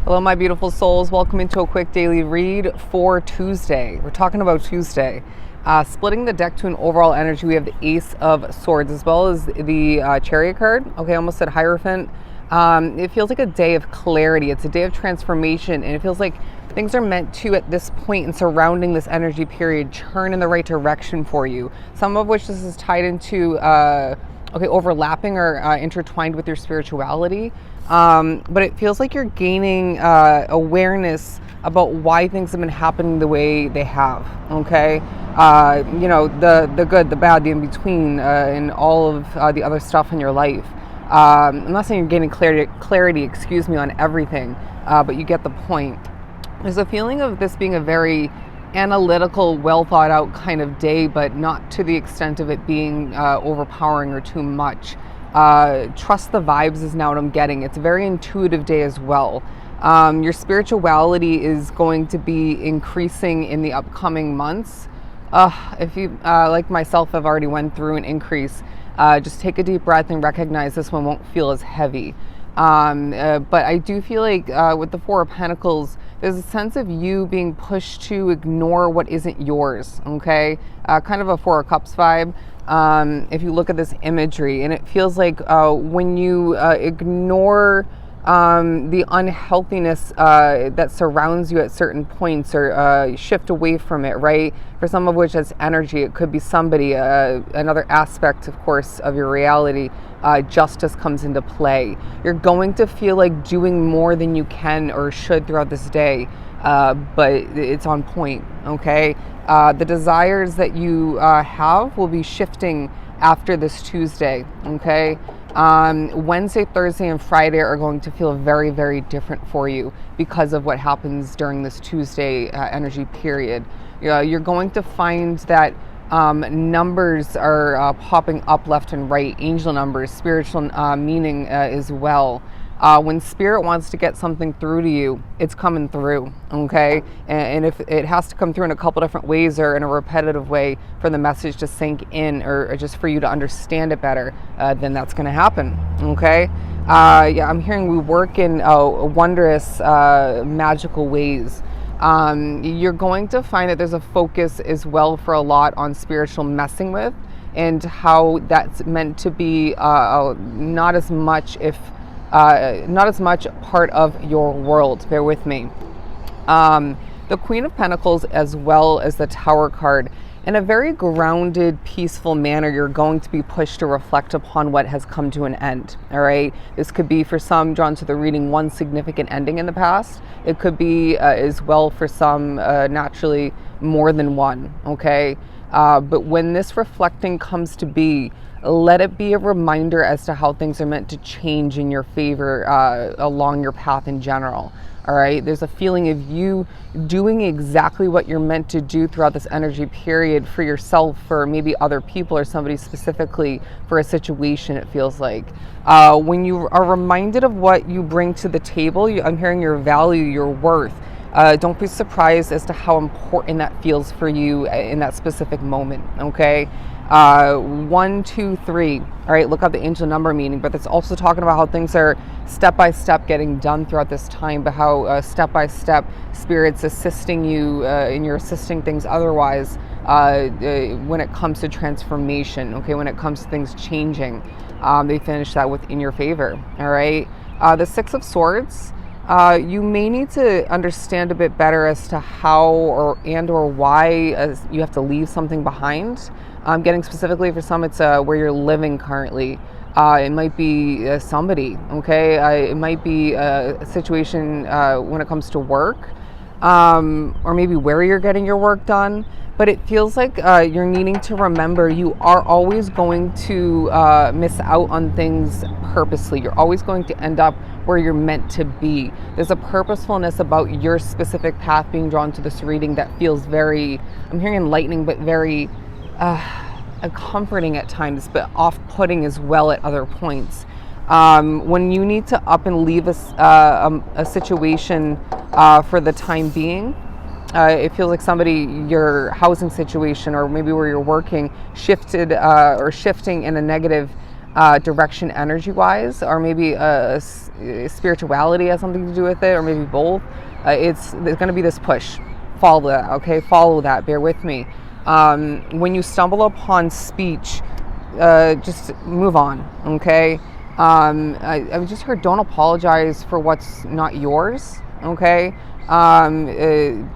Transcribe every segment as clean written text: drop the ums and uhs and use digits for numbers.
Hello, my beautiful souls. Welcome into a quick daily read for Tuesday. We're talking about Tuesday. Splitting the deck to an overall energy, we have the Ace of Swords as well as the Chariot card. Okay, I almost said Hierophant. It feels like a day of clarity. It's a day of transformation, and it feels like things are meant to, at this point and surrounding this energy period, turn in the right direction for you. Some of which this is tied into overlapping or intertwined with your spirituality. But it feels like you're gaining awareness about why things have been happening the way they have. Okay, the good, the bad, the in between, and all of the other stuff in your life. I'm not saying you're gaining clarity, on everything, but you get the point. There's a feeling of this being a very analytical, well thought out kind of day, but not to the extent of it being overpowering or too much. Trust the vibes is now what I'm getting. It's a very intuitive day as well. Your spirituality is going to be increasing in the upcoming months. If you, like myself, have already went through an increase, just take a deep breath and recognize this one won't feel as heavy. But I do feel like with the Four of Pentacles, there's a sense of you being pushed to ignore what isn't yours, okay? Kind of a Four of Cups vibe. If you look at this imagery, and it feels like when you ignore the unhealthiness that surrounds you at certain points, or shift away from it, right? For some of which that's energy, it could be somebody, another aspect, of course, of your reality. Justice comes into play. You're going to feel like doing more than you can or should throughout this day, but it's on point, okay? The desires that you have will be shifting after this Tuesday, okay? Wednesday, Thursday, and Friday are going to feel very, very different for you because of what happens during this Tuesday energy period. You're going to find that numbers are popping up left and right, angel numbers, spiritual meaning as well. When spirit wants to get something through to you, it's coming through, okay? And if it has to come through in a couple different ways or in a repetitive way for the message to sink in, or just for you to understand it better, then that's going to happen, okay? I'm hearing we work in wondrous, magical ways. You're going to find that there's a focus as well for a lot on spiritual messing with, and how that's meant to be not as much part of your world. Bear with me. The Queen of Pentacles as well as the Tower card, in a very grounded, peaceful manner, you're going to be pushed to reflect upon what has come to an end, all right? This could be, for some drawn to the reading, one significant ending in the past. It could be as well for some naturally more than one, okay? But when this reflecting comes to be, let it be a reminder as to how things are meant to change in your favor along your path in general. All right, there's a feeling of you doing exactly what you're meant to do throughout this energy period for yourself, for maybe other people, or somebody specifically for a situation, it feels like. When you are reminded of what you bring to the table, I'm hearing your value, your worth. Don't be surprised as to how important that feels for you in that specific moment, okay? 1, 2, 3. All right, look up the angel number meaning, but that's also talking about how things are step by step getting done throughout this time, but how step by step spirit's assisting you and you're assisting things otherwise when it comes to transformation, okay? When it comes to things changing, they finish that within your favor, all right? The Six of Swords. You may need to understand a bit better as to how or why you have to leave something behind. Getting specifically for some, it's where you're living currently. It might be somebody, okay? It might be a situation when it comes to work, or maybe where you're getting your work done. But it feels like you're needing to remember you are always going to miss out on things purposely. You're always going to end up where you're meant to be. There's a purposefulness about your specific path being drawn to this reading that feels very, I'm hearing enlightening, but very comforting at times, but off-putting as well at other points. When you need to up and leave a situation for the time being, it feels like your housing situation, or maybe where you're working, shifting in a negative direction energy-wise, or maybe spirituality has something to do with it, or maybe both. There's going to be this push. Follow that, okay? Follow that. Bear with me. When you stumble upon speech, just move on, okay? I just heard, don't apologize for what's not yours, okay?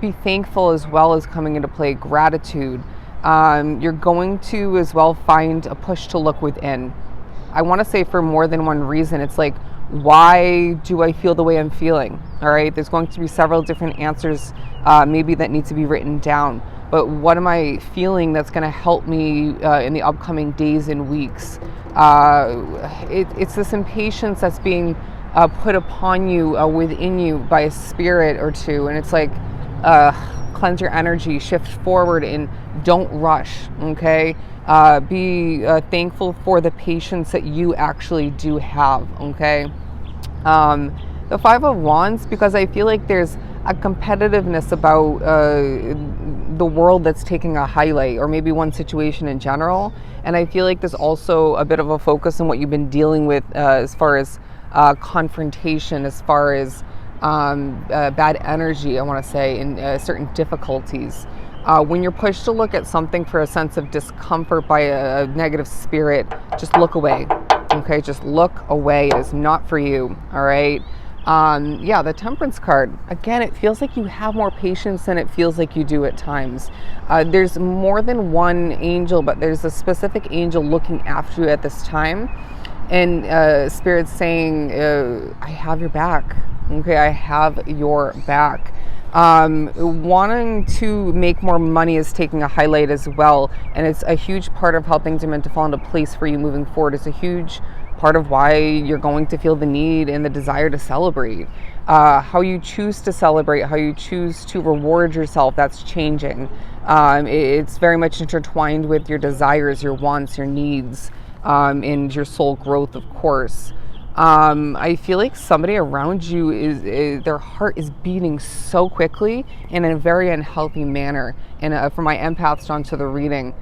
Be thankful as well as coming into play gratitude. You're going to as well find a push to look within. I want to say for more than one reason. It's like, why do I feel the way I'm feeling? All right, there's going to be several different answers maybe that need to be written down. But what am I feeling that's going to help me in the upcoming days and weeks? It's this impatience that's being put upon you, within you by a spirit or two. And it's like, cleanse your energy, shift forward, and don't rush, okay? Be thankful for the patience that you actually do have, okay? The Five of Wands, because I feel like there's a competitiveness about the world that's taking a highlight, or maybe one situation in general. And I feel like there's also a bit of a focus on what you've been dealing with as far as confrontation, as far as bad energy, I want to say, and certain difficulties. When you're pushed to look at something for a sense of discomfort by a negative spirit, just look away, okay? Just look away. It is not for you, all right? Yeah, the Temperance card, again, it feels like you have more patience than it feels like you do at times. There's more than one angel, but there's a specific angel looking after you at this time. And Spirit's saying, I have your back, okay? I have your back. Wanting to make more money is taking a highlight as well, and it's a huge part of how things are meant to fall into place for you moving forward. It's a huge part of why you're going to feel the need and the desire to celebrate. How you choose to celebrate, how you choose to reward yourself, that's changing. It's very much intertwined with your desires, your wants, your needs, and your soul growth, of course. I feel like somebody around you is their heart is beating so quickly in a very unhealthy manner. And for my empaths onto the reading,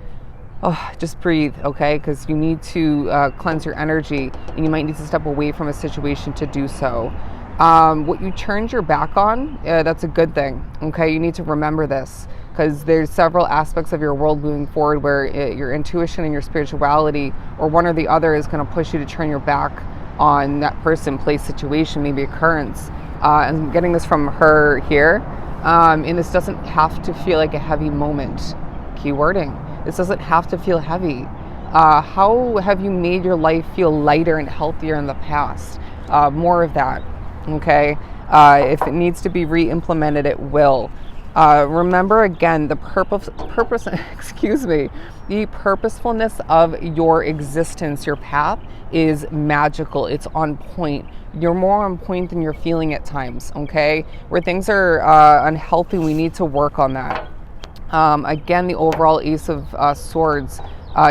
just breathe, okay? Because you need to cleanse your energy, and you might need to step away from a situation to do so. What you turned your back on, that's a good thing, okay? You need to remember this, because there's several aspects of your world moving forward where your intuition and your spirituality, or one or the other, is going to push you to turn your back on that person, place, situation, maybe occurrence. And I'm getting this from her here. And this doesn't have to feel like a heavy moment. Keywording. This doesn't have to feel heavy. How have you made your life feel lighter and healthier in the past? More of that, okay? If it needs to be re-implemented, it will. Remember again, the purpose, the purposefulness of your existence, your path is magical. It's on point. You're more on point than you're feeling at times, okay? Where things are unhealthy, we need to work on that. Again, the overall Ace of Swords,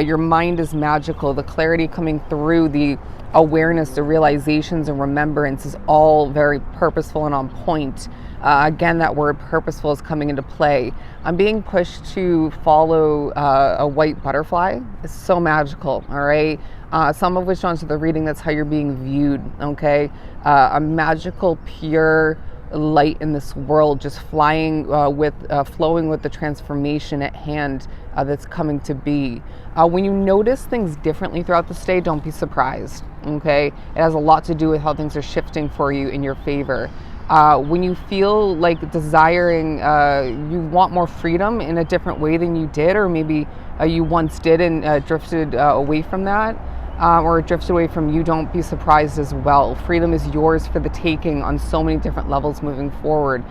your mind is magical. The clarity coming through, the awareness, the realizations and remembrance is all very purposeful and on point. Again, that word purposeful is coming into play. I'm being pushed to follow a white butterfly. It's so magical, all right? Some of which onto the reading, that's how you're being viewed, okay? A magical, pure light in this world, just flowing with the transformation at hand that's coming to be. When you notice things differently throughout this day, don't be surprised, okay? It has a lot to do with how things are shifting for you in your favor. When you feel like desiring, you want more freedom in a different way than you did, or maybe you once did and drifted away from that, or drifted away from you, don't be surprised as well. Freedom is yours for the taking on so many different levels moving forward.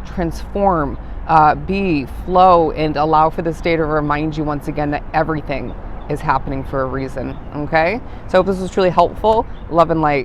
Transform, be, flow, and allow for this day to remind you once again that everything is happening for a reason, okay? So I hope this was truly helpful. Love and light.